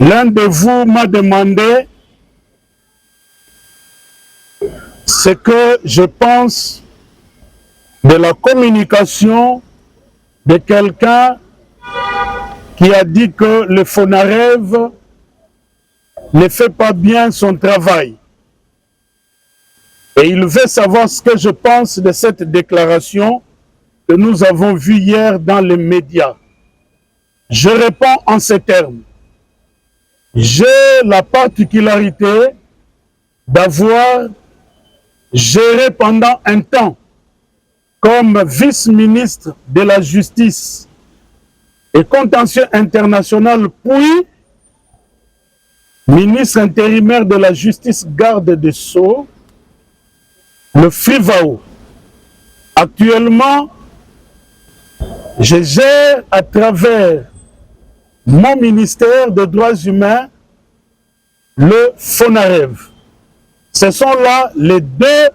L'un de vous m'a demandé ce que je pense de la communication de quelqu'un qui a dit que le FONAREV ne fait pas bien son travail. Et il veut savoir ce que je pense de cette déclaration que nous avons vue hier dans les médias. Je réponds en ces termes. J'ai la particularité d'avoir géré pendant un temps comme vice-ministre de la Justice et contentieux international, puis ministre intérimaire de la Justice, garde des Sceaux, le FRIVAO. Actuellement, je gère à travers mon ministère des Droits humains le FONAREV. Ce sont là les deux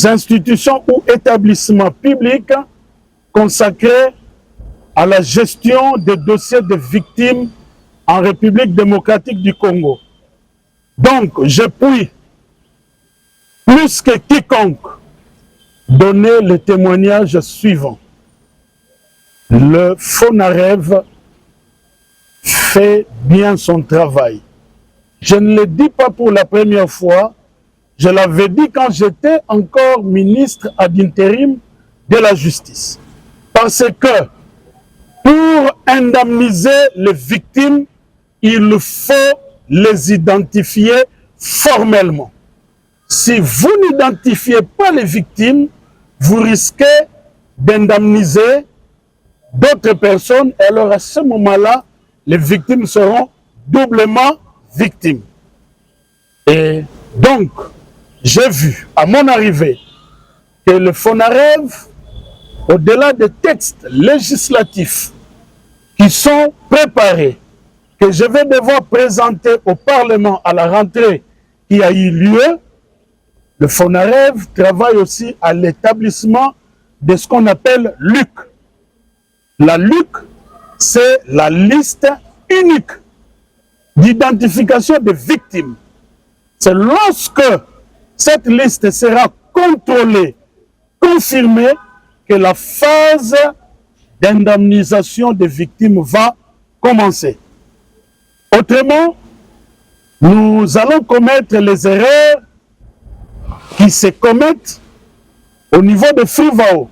institutions ou établissements publics consacrés à la gestion des dossiers de victimes en République démocratique du Congo. Donc, je puis, plus que quiconque, donner le témoignage suivant. Le FONAREV fait bien son travail. Je ne le dis pas pour la première fois, je l'avais dit quand j'étais encore ministre ad intérim de la Justice. Parce que pour indemniser les victimes, il faut les identifier formellement. Si vous n'identifiez pas les victimes, vous risquez d'indemniser d'autres personnes, et alors à ce moment-là, les victimes seront doublement victimes. Et donc, j'ai vu à mon arrivée que le FONAREV, au-delà des textes législatifs qui sont préparés, que je vais devoir présenter au Parlement à la rentrée qui a eu lieu, le FONAREV travaille aussi à l'établissement de ce qu'on appelle LUC. La LUC, c'est la liste unique d'identification des victimes. C'est lorsque cette liste sera contrôlée, confirmée, que la phase d'indemnisation des victimes va commencer. Autrement, nous allons commettre les erreurs qui se commettent au niveau de FRIVAO.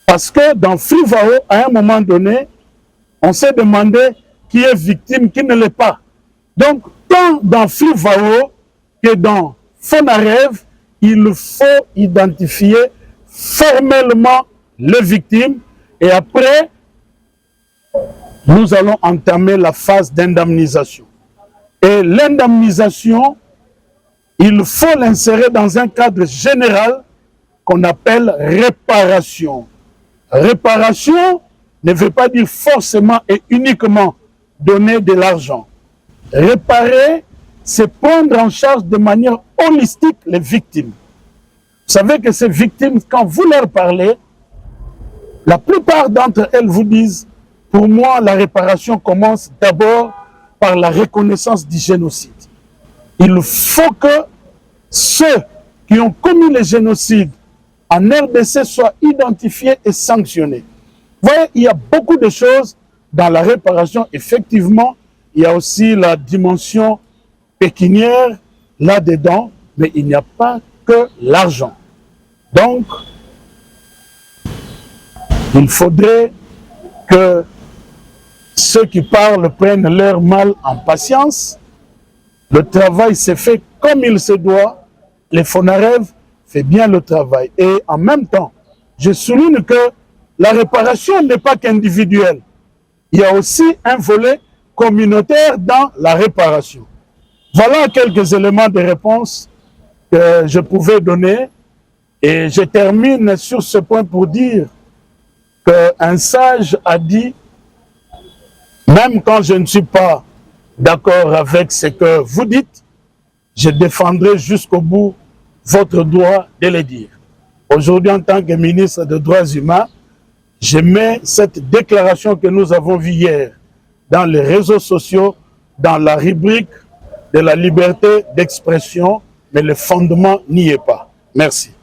Parce que dans FRIVAO, à un moment donné, on s'est demandé qui est victime, qui ne l'est pas. Donc, tant dans FRIVAO que dans FONAREV, il faut identifier formellement les victimes et après, nous allons entamer la phase d'indemnisation. Et l'indemnisation, il faut l'insérer dans un cadre général qu'on appelle réparation. Réparation ne veut pas dire forcément et uniquement donner de l'argent. Réparer, c'est prendre en charge de manière holistique les victimes. Vous savez que ces victimes, quand vous leur parlez, la plupart d'entre elles vous disent, pour moi, la réparation commence d'abord par la reconnaissance du génocide. Il faut que ceux qui ont commis le génocide en RDC soient identifiés et sanctionnés. Vous voyez, il y a beaucoup de choses dans la réparation. Effectivement, il y a aussi la dimension pécuniaire là-dedans, mais il n'y a pas que l'argent. Donc, il faudrait que ceux qui parlent prennent leur mal en patience. Le travail s'est fait comme il se doit. Les FONAREV fait bien le travail. Et en même temps, je souligne que la réparation n'est pas qu'individuelle. Il y a aussi un volet communautaire dans la réparation. Voilà quelques éléments de réponse que je pouvais donner. Et je termine sur ce point pour dire qu'un sage a dit, même quand je ne suis pas d'accord avec ce que vous dites, je défendrai jusqu'au bout votre droit de le dire. Aujourd'hui, en tant que ministre des Droits humains, je mets cette déclaration que nous avons vue hier dans les réseaux sociaux, dans la rubrique de la liberté d'expression, mais le fondement n'y est pas. Merci.